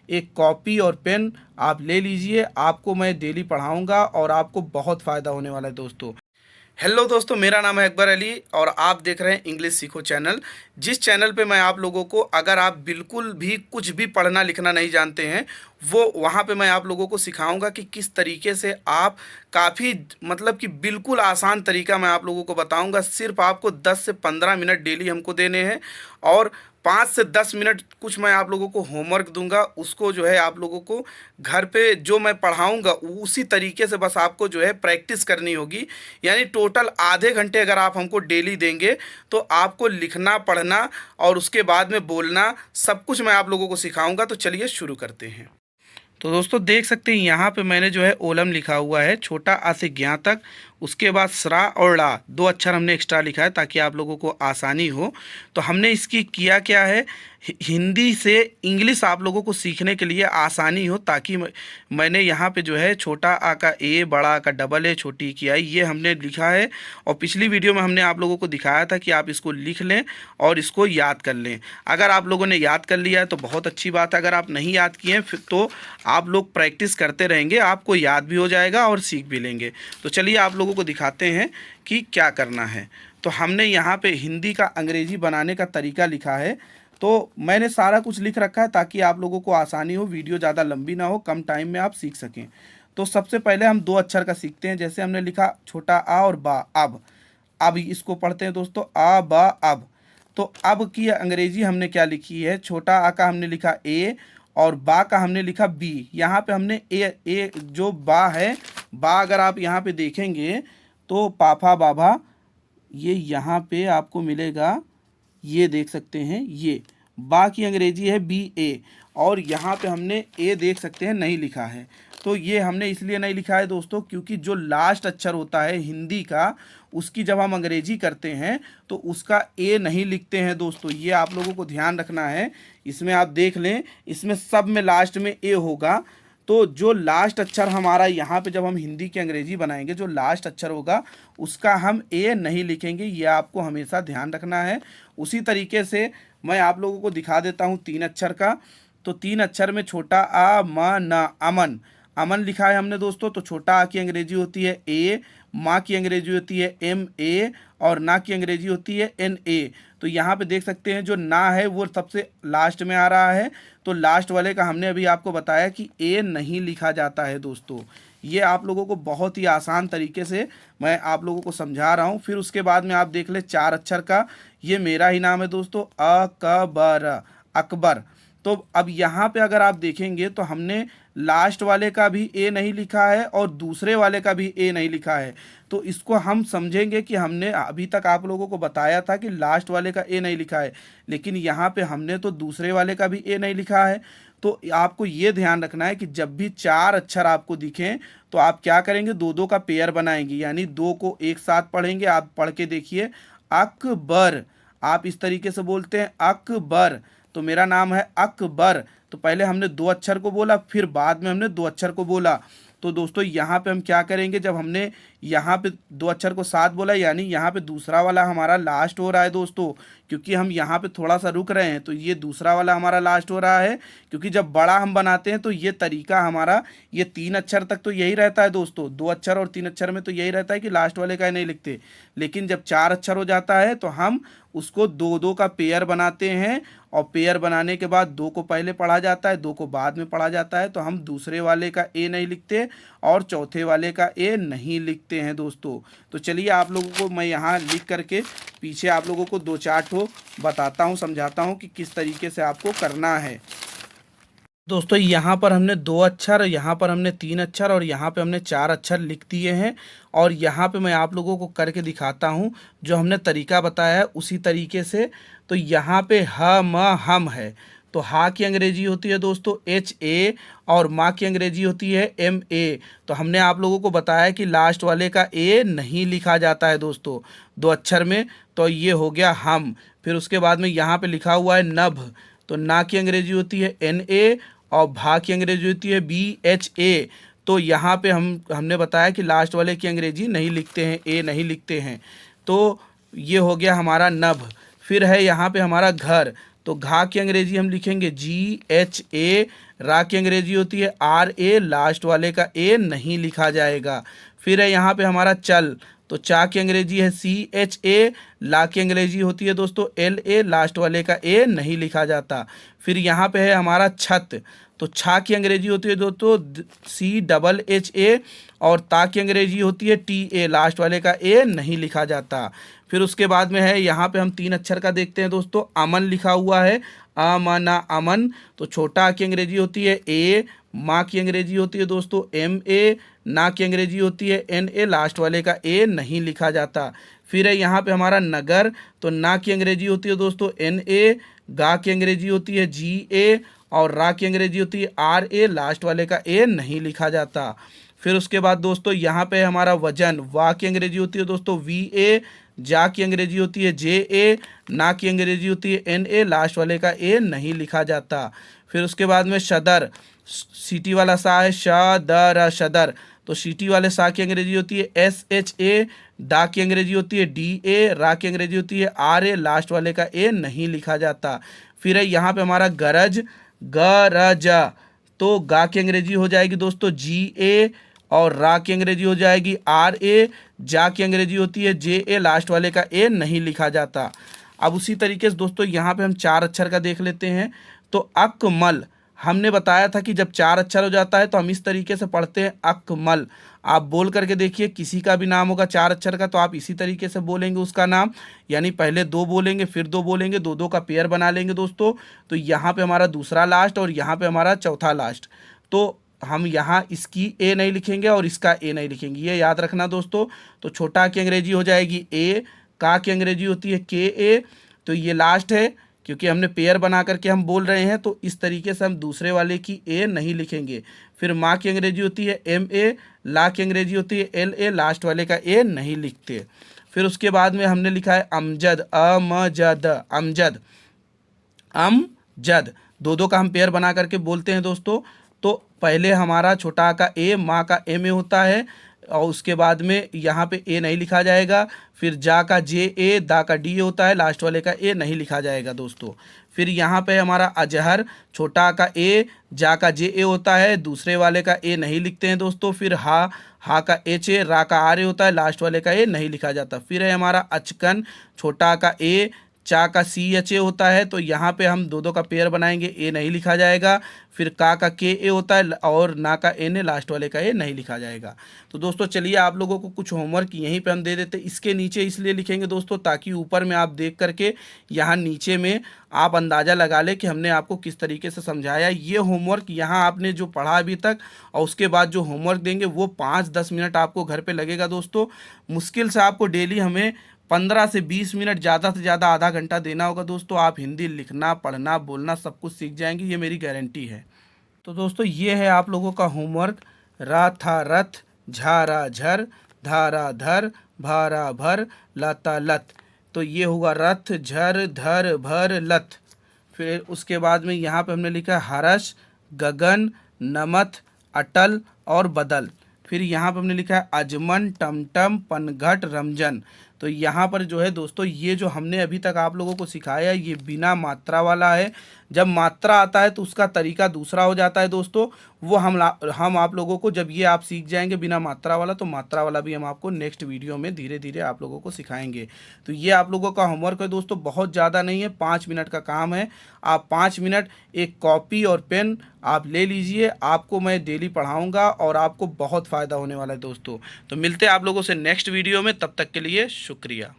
एक कॉपी और पेन आप ले लीजिए। आपको मैं डेली पढ़ाऊँगा और आपको बहुत फ़ायदा होने वाला है दोस्तों। हेलो दोस्तों, मेरा नाम है अकबर अली और आप देख रहे हैं इंग्लिश सीखो चैनल। जिस चैनल पे मैं आप लोगों को, अगर आप बिल्कुल भी कुछ भी पढ़ना लिखना नहीं जानते हैं, वो वहाँ पे मैं आप लोगों को सिखाऊंगा कि किस तरीके से आप काफ़ी, मतलब कि बिल्कुल आसान तरीका मैं आप लोगों को बताऊंगा। सिर्फ आपको 10 से 15 मिनट डेली हमको देने हैं और 5 से 10 मिनट कुछ मैं आप लोगों को होमवर्क दूंगा। उसको जो है आप लोगों को घर पे जो मैं पढ़ाऊंगा उसी तरीके से बस आपको जो है प्रैक्टिस करनी होगी। यानी टोटल आधे घंटे अगर आप हमको डेली देंगे तो आपको लिखना, पढ़ना और उसके बाद में बोलना, सब कुछ मैं आप लोगों को सिखाऊंगा। तो चलिए शुरू करते हैं। तो दोस्तों देख सकते हैं यहाँ पे मैंने जो है ओलम लिखा हुआ है, छोटा आ से ज्ञा तक। उसके बाद सरा और ला, दो अक्षर हमने एक्स्ट्रा लिखा है ताकि आप लोगों को आसानी हो। तो हमने इसकी किया क्या है, हिंदी से इंग्लिश आप लोगों को सीखने के लिए आसानी हो, ताकि मैंने यहाँ पे जो है छोटा आ का ए, बड़ा आ का डबल ए, छोटी की आई, ये हमने लिखा है। और पिछली वीडियो में हमने आप लोगों को दिखाया था कि आप इसको लिख लें और इसको याद कर लें। अगर आप लोगों ने याद कर लिया है तो बहुत अच्छी बात है। अगर आप नहीं याद किए हैं फिर तो आप लोग प्रैक्टिस करते रहेंगे, आपको याद भी हो जाएगा और सीख भी लेंगे। तो चलिए आप लोगों को दिखाते हैं कि क्या करना है। तो हमने यहाँ पे हिंदी का अंग्रेजी बनाने का तरीका लिखा है। तो मैंने सारा कुछ लिख रखा है ताकि आप लोगों को आसानी हो, वीडियो ज़्यादा लंबी ना हो, कम टाइम में आप सीख सकें। तो सबसे पहले हम दो अक्षर का सीखते हैं। जैसे हमने लिखा छोटा आ और बा, अब इसको पढ़ते हैं दोस्तों, आ बा अब। तो अब की अंग्रेजी हमने क्या लिखी है, छोटा आ का हमने लिखा ए और बा का हमने लिखा बी। यहाँ पे हमने ए जो बा है, बा अगर आप यहाँ पे देखेंगे तो पापा बाबा, ये यहाँ पे आपको मिलेगा, ये देख सकते हैं, ये बा की अंग्रेजी है बी ए। और यहाँ पे हमने ए देख सकते हैं नहीं लिखा है। तो ये हमने इसलिए नहीं लिखा है दोस्तों क्योंकि जो लास्ट अक्षर होता है हिंदी का, उसकी जब हम अंग्रेजी करते हैं तो उसका ए नहीं लिखते हैं दोस्तों। ये आप लोगों को ध्यान रखना है। इसमें आप देख लें, इसमें सब में लास्ट में ए होगा। तो जो लास्ट अक्षर हमारा यहाँ पे जब हम हिंदी की अंग्रेजी बनाएंगे, जो लास्ट अक्षर होगा उसका हम ए नहीं लिखेंगे। ये आपको हमेशा ध्यान रखना है। उसी तरीके से मैं आप लोगों को दिखा देता हूँ 3 अक्षर का। तो 3 अक्षर में छोटा आ म न, अमन, अमन लिखा है हमने दोस्तों। तो छोटा आ की अंग्रेजी होती है ए, माँ की अंग्रेजी होती है एम ए और ना की अंग्रेजी होती है एन ए। तो यहाँ पे देख सकते हैं जो ना है वो सबसे लास्ट में आ रहा है। तो लास्ट वाले का हमने अभी आपको बताया कि ए नहीं लिखा जाता है दोस्तों। ये आप लोगों को बहुत ही आसान तरीके से मैं आप लोगों को समझा रहा हूँ। फिर उसके बाद में आप देख ले 4 अक्षर का, ये मेरा ही नाम है दोस्तों, अकबर, अकबर। तो अब यहाँ पे अगर आप देखेंगे तो हमने लास्ट वाले का भी ए नहीं लिखा है और दूसरे वाले का भी ए नहीं लिखा है। तो इसको हम समझेंगे कि हमने अभी तक आप लोगों को बताया था कि लास्ट वाले का ए नहीं लिखा है, लेकिन यहाँ पे हमने तो दूसरे वाले का भी ए नहीं लिखा है। तो आपको ये ध्यान रखना है कि जब भी 4 अक्षर आपको दिखें तो आप क्या करेंगे, दो दो का पेयर बनाएंगे, यानी दो को एक साथ पढ़ेंगे। आप पढ़ के देखिए, अकबर, आप इस तरीके से बोलते हैं अकबर। तो मेरा नाम है अकबर। तो पहले हमने 2 अक्षर को बोला, फिर बाद में हमने 2 अक्षर को बोला। तो दोस्तों यहाँ पे हम क्या करेंगे, जब हमने यहाँ पे 2 अक्षर को साथ बोला, यानी यहाँ पे दूसरा वाला हमारा लास्ट हो रहा है दोस्तों। क्योंकि हम यहाँ पे थोड़ा सा रुक रहे हैं तो ये दूसरा वाला हमारा लास्ट हो रहा है। क्योंकि जब बड़ा हम बनाते हैं तो ये तरीका हमारा, ये 3 अक्षर तक तो यही रहता है दोस्तों। 2 अक्षर और 3 अक्षर में तो यही रहता है कि लास्ट वाले का नहीं लिखते। लेकिन जब 4 अक्षर हो जाता है तो हम उसको दो दो का पेयर बनाते हैं। और पेयर बनाने के बाद 2 को पहले पढ़ा जाता है, 2 को बाद में पढ़ा जाता है। तो हम दूसरे वाले का ए नहीं लिखते और चौथे वाले का ए नहीं लिखते हैं दोस्तों। तो चलिए आप लोगों को मैं यहाँ लिख करके पीछे आप लोगों को 2-4 ठो बताता हूँ, समझाता हूँ कि किस तरीके से आपको करना है। दोस्तों यहाँ पर हमने 2 अक्षर, यहाँ पर हमने 3 अक्षर और यहाँ पे हमने 4 अक्षर लिख दिए हैं। और यहाँ पे मैं आप लोगों को करके दिखाता हूँ, जो हमने तरीका बताया है उसी तरीके से। तो यहाँ पे ह म हम है। तो हा की अंग्रेजी होती है दोस्तों एच ए और माँ की अंग्रेजी होती है एम ए। तो हमने आप लोगों को बताया कि लास्ट वाले का ए नहीं लिखा जाता है दोस्तों 2 अक्षर में। तो ये हो गया हम। फिर उसके बाद में यहाँ पे लिखा हुआ है नभ। तो ना की अंग्रेजी होती है एन ए और भा की अंग्रेजी होती है बी एच ए। तो यहाँ पे हमने बताया कि लास्ट वाले की अंग्रेजी नहीं लिखते हैं, ए नहीं लिखते हैं। तो ये हो गया हमारा नभ। फिर है यहाँ पे हमारा घर। तो घा की अंग्रेजी हम लिखेंगे जी एच ए रा की अंग्रेजी होती है RA, लास्ट वाले का ए नहीं लिखा जाएगा। फिर है यहाँ पे हमारा चल, तो चा की अंग्रेजी है CHA, ला की अंग्रेजी होती है दोस्तों LA, लास्ट वाले का ए नहीं लिखा जाता। फिर यहाँ पे है हमारा छत, तो छा की अंग्रेजी होती है दोस्तों CHHA, और ता की अंग्रेजी होती है TA, लास्ट वाले का ए नहीं लिखा जाता। फिर उसके बाद में है यहाँ पे हम 3 अक्षर का देखते हैं दोस्तों, अमन लिखा हुआ है, अमना अमन, तो छोटा की अंग्रेजी होती है A, माँ की अंग्रेजी होती है दोस्तों MA, ना की अंग्रेजी होती है NA, लास्ट वाले का ए नहीं लिखा जाता। फिर है यहाँ पे हमारा नगर, तो ना की अंग्रेजी होती है दोस्तों NA, गा की अंग्रेजी होती है GA, और रा की अंग्रेजी होती है RA, लास्ट वाले का ए नहीं लिखा जाता। फिर उसके बाद दोस्तों यहाँ पे हमारा वजन, वा की अंग्रेजी होती है दोस्तों VA, जा की अंग्रेजी होती है JA, ना की अंग्रेजी होती है NA, लास्ट वाले का ए नहीं लिखा जाता। फिर उसके बाद में सदर, सीटी वाला सा है शदर, सदर, तो सीटी वाले सा की अंग्रेजी होती है SHA, डा की अंग्रेजी होती है DA, रा की अंग्रेजी होती है RA, लास्ट वाले का ए नहीं लिखा जाता। फिर है यहाँ पे हमारा गरज, गरज, तो गा की अंग्रेजी हो जाएगी दोस्तों GA, और रा की अंग्रेजी हो जाएगी RA, जा की अंग्रेजी होती है JA, लास्ट वाले का ए नहीं लिखा जाता। अब उसी तरीके से दोस्तों यहाँ पे हम 4 अक्षर का देख लेते हैं, तो अकमल, हमने बताया था कि जब 4 अक्षर हो जाता है तो हम इस तरीके से पढ़ते हैं अकमल। आप बोल करके देखिए, किसी का भी नाम होगा 4 अक्षर का तो आप इसी तरीके से बोलेंगे उसका नाम, यानी पहले 2 बोलेंगे फिर 2 बोलेंगे, 2-2 का पेयर बना लेंगे दोस्तों। तो यहाँ पे हमारा दूसरा लास्ट और यहाँ पे हमारा चौथा लास्ट, तो हम यहाँ इसकी ए नहीं लिखेंगे और इसका ए नहीं लिखेंगे, ये याद रखना दोस्तों। तो छोटा की अंग्रेजी हो जाएगी ए, का की अंग्रेजी होती है KA, तो ये लास्ट है क्योंकि हमने पेयर बना करके हम बोल रहे हैं, तो इस तरीके से हम दूसरे वाले की ए नहीं लिखेंगे। फिर माँ की अंग्रेजी होती है MA, ला की अंग्रेजी होती है LA, लास्ट वाले का ए नहीं लिखते। फिर उसके बाद में हमने लिखा है अमजद, अमजद, अमजद, अमजद, 2-2 का हम पेयर बना करके बोलते हैं दोस्तों। तो पहले हमारा छोटा का ए, माँ का MA होता है, और उसके बाद में यहाँ पे ए नहीं लिखा जाएगा। फिर जा का JA, दा का DA होता है, लास्ट वाले का ए नहीं लिखा जाएगा दोस्तों। फिर यहाँ पे हमारा अजहर, छोटा का ए, जा का JA होता है, दूसरे वाले का ए नहीं लिखते हैं दोस्तों। फिर हा का HA, रा का RA होता है, लास्ट वाले का ए नहीं लिखा जाता। फिर है हमारा अचकन, छोटा का ए, चा का CHA होता है, तो यहाँ पे हम 2-2 का पेयर बनाएंगे, ए नहीं लिखा जाएगा। फिर का KA होता है, और ना का NA, लास्ट वाले का ए नहीं लिखा जाएगा। तो दोस्तों चलिए आप लोगों को कुछ होमवर्क यहीं पे हम दे देते, इसके नीचे इसलिए लिखेंगे दोस्तों ताकि ऊपर में आप देख करके यहाँ नीचे में आप अंदाज़ा लगा ले कि हमने आपको किस तरीके से समझाया। ये होमवर्क यहाँ आपने जो पढ़ा अभी तक और उसके बाद जो होमवर्क देंगे वो 5-10 मिनट आपको घर पे लगेगा दोस्तों। मुश्किल से आपको डेली हमें 15 से 20 मिनट, ज़्यादा से ज़्यादा आधा घंटा देना होगा दोस्तों। आप हिंदी लिखना, पढ़ना, बोलना सब कुछ सीख जाएंगे, ये मेरी गारंटी है। तो दोस्तों ये है आप लोगों का होमवर्क, रा था रथ, झारा झर, धारा धर, भारा भर, लता लत। तो ये होगा रथ, झर, धर, भर, लत। फिर उसके बाद में यहाँ पे हमने लिखा हर्ष, गगन, नमत, अटल और बदल। फिर यहाँ पर हमने लिखा है अजमन, टमटम, पनघट, रमजन। तो यहाँ पर जो है दोस्तों ये जो हमने अभी तक आप लोगों को सिखाया है ये बिना मात्रा वाला है। जब मात्रा आता है तो उसका तरीका दूसरा हो जाता है दोस्तों। वो हम आप लोगों को जब ये आप सीख जाएंगे बिना मात्रा वाला, तो मात्रा वाला भी हम आपको नेक्स्ट वीडियो में धीरे धीरे आप लोगों को सिखाएंगे। तो ये आप लोगों का होमवर्क है दोस्तों, बहुत ज़्यादा नहीं है, 5 मिनट का काम है। आप 5 मिनट एक कॉपी और पेन आप ले लीजिए, आपको मैं डेली पढ़ाऊँगा और आपको बहुत फ़ायदा होने वाला है दोस्तों। तो मिलते हैं आप लोगों से नेक्स्ट वीडियो में, तब तक के लिए शुक्रिया।